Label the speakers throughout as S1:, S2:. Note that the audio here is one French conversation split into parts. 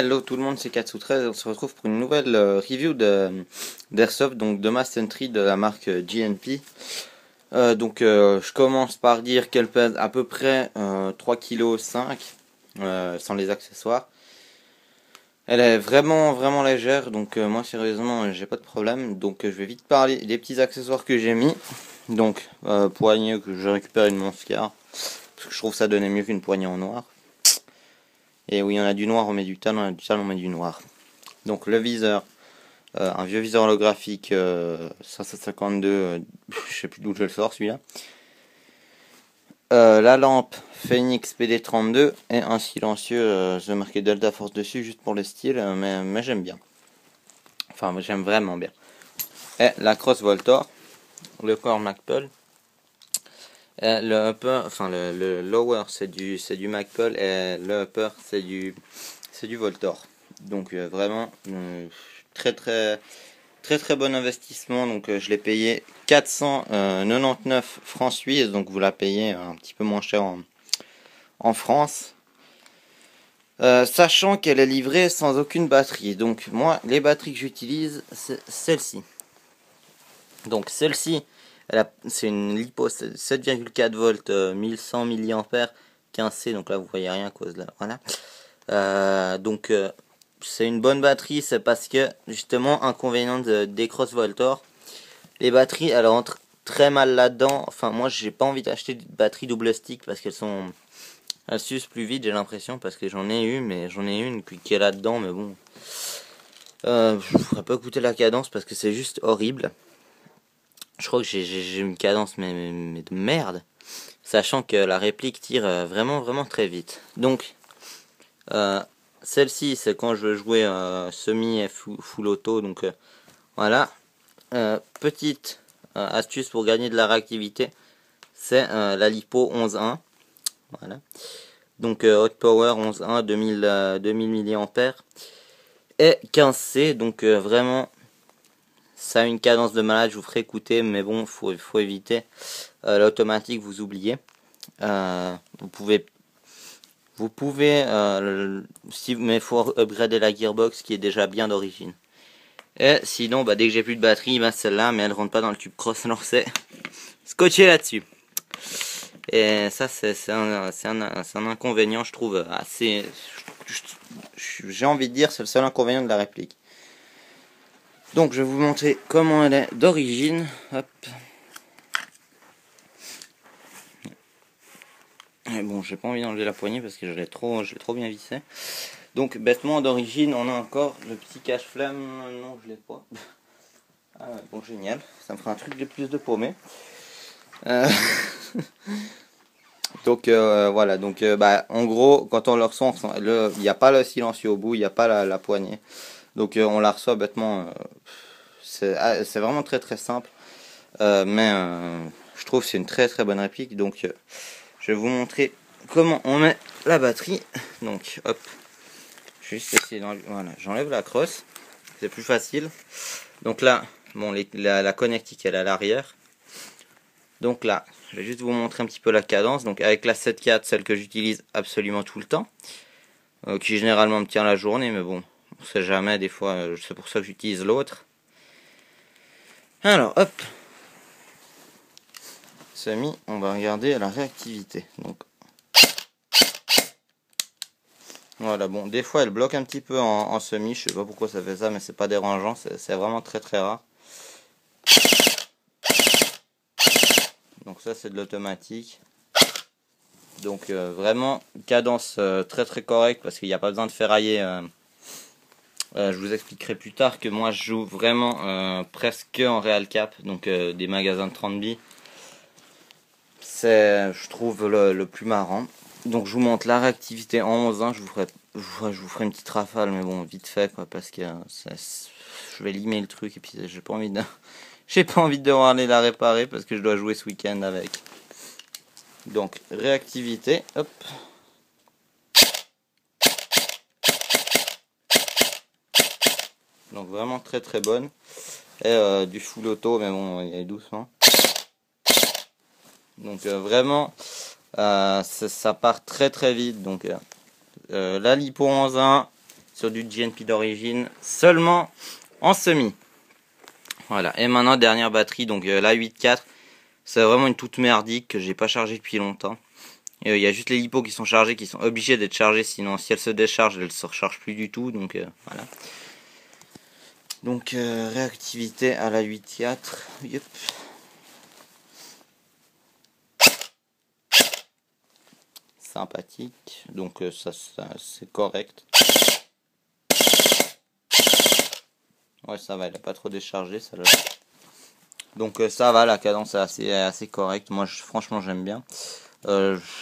S1: Hello tout le monde, c'est Katsu13 et on se retrouve pour une nouvelle review d'Airsoft, donc de Mass Entry de la marque GNP. Je commence par dire qu'elle pèse à peu près 3,5 kg sans les accessoires. Elle est vraiment légère, donc moi sérieusement j'ai pas de problème. Donc je vais vite parler des petits accessoires que j'ai mis. Donc poignée que j'ai récupéré de mon Scar, parce que je trouve ça donnait mieux qu'une poignée en noir. Et oui, on a du noir, on met du tan, on a du tan, on met du noir. Donc le viseur, un vieux viseur holographique 552, je sais plus d'où je le sors celui-là. La lampe Phoenix PD32 et un silencieux, je vais marquer Delta Force dessus juste pour le style, mais j'aime bien. Enfin, j'aime vraiment bien. Et la Cross Voltor, le corps Magpul. Le upper, enfin le lower c'est du Magpul et le upper c'est du Voltor. Donc vraiment très bon investissement. Donc je l'ai payé 499 francs suisses, donc vous la payez un petit peu moins cher en France. Sachant qu'elle est livrée sans aucune batterie. Donc moi les batteries que j'utilise c'est celle-ci. Donc celle-ci, c'est une LiPo 7,4 volts 1100 mAh 15C, donc là vous voyez rien à cause là, voilà. C'est une bonne batterie, c'est parce que justement inconvénient des Cross Voltor, les batteries elles rentrent très mal là-dedans. Enfin moi j'ai pas envie d'acheter des batteries double stick parce elles s'usent plus vite, j'ai l'impression, parce que j'en ai eu, mais j'en ai une qui est là-dedans, mais bon, je ne pourrais pas écouter la cadence parce que c'est juste horrible. Je crois que j'ai une cadence mais de merde, sachant que la réplique tire vraiment très vite. Donc celle-ci c'est quand je veux jouer semi et full auto. Donc voilà. Petite astuce pour gagner de la réactivité, c'est la LiPo 11.1. Voilà. Donc Hot Power 11.1 2000 mAh et 15C. Donc vraiment ça a une cadence de malade, je vous ferai écouter, mais bon, faut éviter. L'automatique, vous oubliez. Vous pouvez, mais faut upgrader la gearbox qui est déjà bien d'origine. Et sinon, dès que j'ai plus de batterie, celle-là, mais elle rentre pas dans le tube cross, alors c'est scotché là-dessus. Et ça, c'est un inconvénient, je trouve, assez. J'ai envie de dire, c'est le seul inconvénient de la réplique. Donc je vais vous montrer comment elle est d'origine. Hop. Et bon, j'ai pas envie d'enlever la poignée parce que je l'ai trop bien vissé. Donc bêtement d'origine, on a encore le petit cache-flamme. Non, je l'ai pas. Ah ouais, bon, génial. Ça me fera un truc de plus de paumé. Donc voilà. Donc en gros, quand on le reçoit, il n'y a pas le silencieux au bout, il n'y a pas la poignée. Donc on la reçoit bêtement. C'est vraiment très simple, mais je trouve que c'est une très bonne réplique. Donc je vais vous montrer comment on met la batterie. Donc hop, juste essayer d'enlever. Voilà, j'enlève la crosse, c'est plus facile. Donc là, bon, la connectique elle est à l'arrière. Donc là, je vais juste vous montrer un petit peu la cadence. Donc avec la 7.4, celle que j'utilise absolument tout le temps, qui généralement me tient la journée, mais bon, on sait jamais, des fois c'est pour ça que j'utilise l'autre. Alors hop, semi, on va regarder la réactivité. Donc voilà, bon, des fois elle bloque un petit peu en semi, je sais pas pourquoi ça fait ça, mais c'est pas dérangeant, c'est vraiment très rare. Donc ça c'est de l'automatique. Donc vraiment cadence très correcte, parce qu'il n'y a pas besoin de ferrailler. Je vous expliquerai plus tard que moi je joue vraiment presque en Real Cap, donc des magasins de 30 billes. C'est, je trouve, le plus marrant. Donc je vous montre la réactivité en 11.1. Je vous ferai une petite rafale, mais bon, vite fait, quoi, parce que je vais limer le truc et puis j'ai pas envie de devoir aller la réparer parce que je dois jouer ce week-end avec. Donc réactivité, hop. Donc vraiment très bonne. Et du full auto, mais bon, il est doucement. Donc vraiment, ça part très vite. Donc la LiPo 11.1, sur du GNP d'origine, seulement en semi. Voilà, et maintenant dernière batterie, donc la 8.4, c'est vraiment une toute merdique que j'ai pas chargée depuis longtemps. Il y a juste les lipos qui sont chargés, qui sont obligés d'être chargés, sinon si elle se décharge, elle se recharge plus du tout, donc voilà. Donc réactivité à la 8.4, yep. Sympathique, donc ça c'est correct. Ouais, ça va, elle a pas trop déchargé, ça là. Donc ça va, la cadence est assez correcte. Moi, franchement, j'aime bien.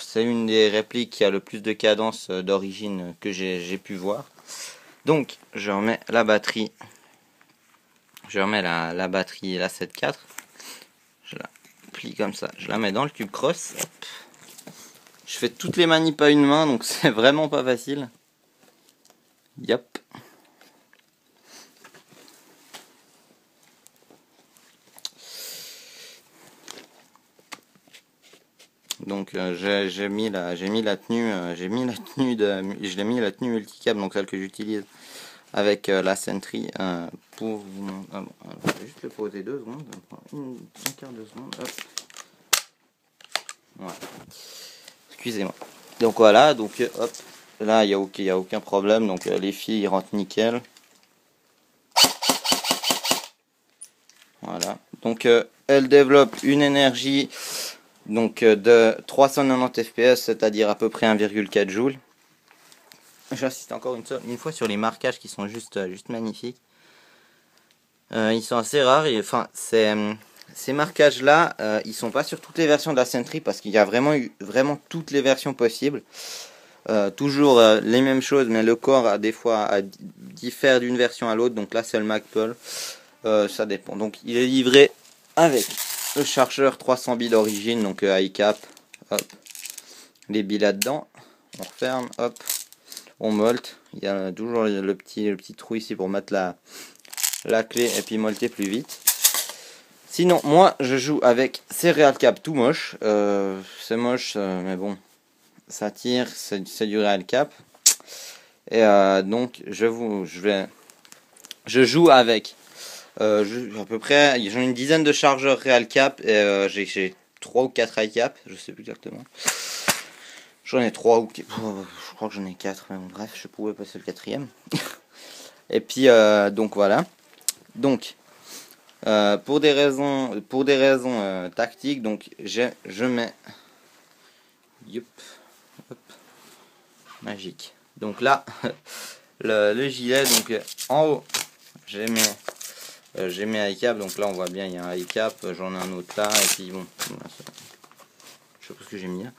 S1: C'est une des répliques qui a le plus de cadence d'origine que j'ai pu voir. Donc, je remets la batterie. Je remets la batterie, la 7.4. Je la plie comme ça. Je la mets dans le cube cross. Hop. Je fais toutes les manips à une main, donc c'est vraiment pas facile. Yep. Donc j'ai mis la tenue, je l'ai mis la tenue multicap, donc celle que j'utilise avec la Sentry pour vous montrer. Ah bon, je vais juste le poser 2 secondes, un quart de seconde. Hop. Voilà. Excusez-moi. Donc voilà, donc hop, là il y a aucun problème, donc les fils ils rentrent nickel. Voilà. Donc elle développe une énergie donc de 390 fps, c'est-à-dire à peu près 1,4 joules. J'insiste encore une fois sur les marquages qui sont juste magnifiques. Ils sont assez rares. Et, enfin, ces marquages-là, ils sont pas sur toutes les versions de la Sentry parce qu'il y a vraiment toutes les versions possibles. Toujours les mêmes choses, mais le corps des fois diffère d'une version à l'autre. Donc là, c'est le Magpul. Ça dépend. Donc il est livré avec le chargeur 300 billes d'origine, donc iCap. Hop, les billes là-dedans. On referme. Hop. On molte, il y a toujours le petit trou ici pour mettre la clé et puis molter plus vite. Sinon, moi je joue avec ces Real Cap tout moche. C'est moche, mais bon, ça tire, c'est du Real Cap. Et donc je joue avec à peu près, j'ai une dizaine de chargeurs Real Cap et j'ai 3 ou 4 iCap, je sais plus exactement. J'en ai 3 ou 4, je crois que j'en ai 4, mais bon, bref, je pouvais passer le 4ème. Et puis, donc voilà. Donc, pour des raisons tactiques, donc je mets... Yup, hop, magique. Donc là, le gilet, donc en haut, j'ai mes iCap, donc là on voit bien, il y a un iCap, j'en ai un autre là, et puis bon, je sais pas ce que j'ai mis là.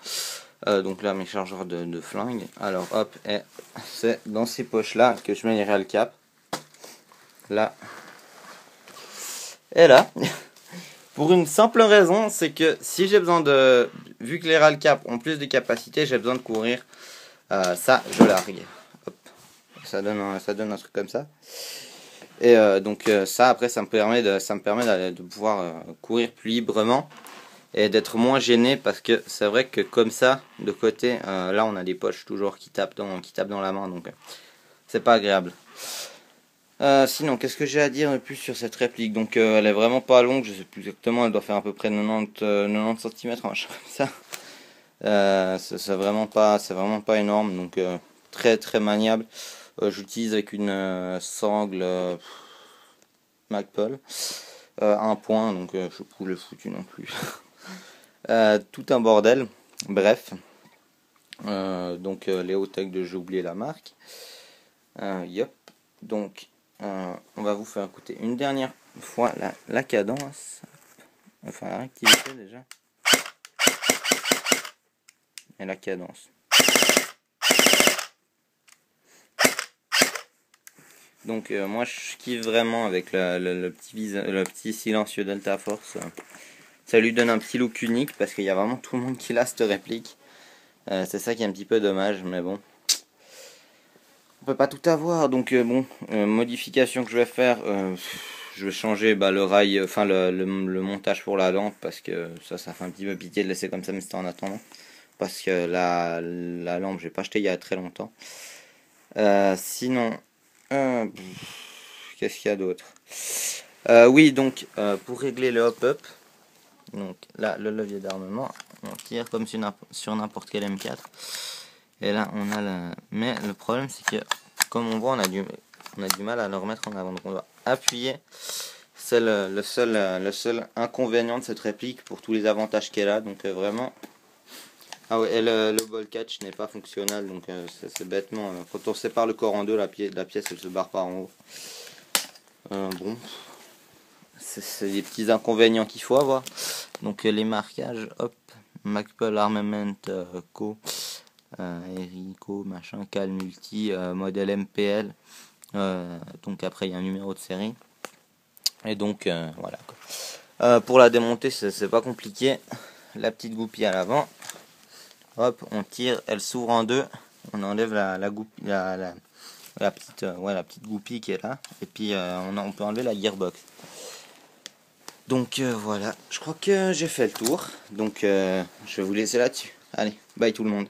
S1: Donc là mes chargeurs de flingue. Alors hop, et c'est dans ces poches là que je mets les Real Cap. Là. Et là. Pour une simple raison, c'est que si j'ai besoin de... Vu que les Real Cap ont plus de capacité, j'ai besoin de courir. Ça, je largue. Hop. Ça donne un truc comme ça. Et donc ça après ça me permet de pouvoir courir plus librement. Et d'être moins gêné parce que c'est vrai que comme ça de côté là on a des poches toujours qui tapent dans la main, donc c'est pas agréable. Sinon qu'est-ce que j'ai à dire de plus sur cette réplique? Donc elle est vraiment pas longue, je sais plus exactement, elle doit faire à peu près 90 cm, un machin comme ça. C'est vraiment pas énorme, donc très très maniable. J'utilise avec une sangle Magpul, un point, donc je sais plus le foutu non plus. Tout un bordel, bref. Donc Léo Tech de j'ai oublié la marque. Yep. Donc on va vous faire écouter une dernière fois la cadence. Enfin la réactivité déjà. Et la cadence. Donc moi je kiffe vraiment avec le petit silencieux Delta Force. Ça lui donne un petit look unique parce qu'il y a vraiment tout le monde qui l'a cette réplique. C'est ça qui est un petit peu dommage, mais bon. On peut pas tout avoir, donc bon, modification que je vais faire, je vais changer le rail, enfin le montage pour la lampe parce que ça fait un petit peu pitié de laisser comme ça, mais c'était en attendant. Parce que la lampe, j'ai pas acheté il y a très longtemps. Sinon, Qu'est-ce qu'il y a d'autre? Oui, donc pour régler le hop-up, donc là le levier d'armement, on tire comme sur n'importe quel M4. Et là on a mais le problème c'est que comme on voit on a du mal à le remettre en avant. Donc on doit appuyer. C'est le seul inconvénient de cette réplique pour tous les avantages qu'elle a. Donc vraiment. Ah ouais, et le ball catch n'est pas fonctionnel. Donc c'est bêtement. Quand on sépare le corps en deux, la pièce elle se barre par en haut. Bon. C'est des petits inconvénients qu'il faut avoir. Donc les marquages, hop, Magpul Armament Co. Erico, machin, Cal Multi, modèle MPL. Donc après il y a un numéro de série. Et donc voilà quoi. Pour la démonter, c'est pas compliqué. La petite goupille à l'avant. Hop, on tire, elle s'ouvre en deux. On enlève la petite goupille qui est là. Et puis on peut enlever la gearbox. Donc voilà, je crois que j'ai fait le tour. Donc je vais vous laisser là-dessus. Allez, bye tout le monde.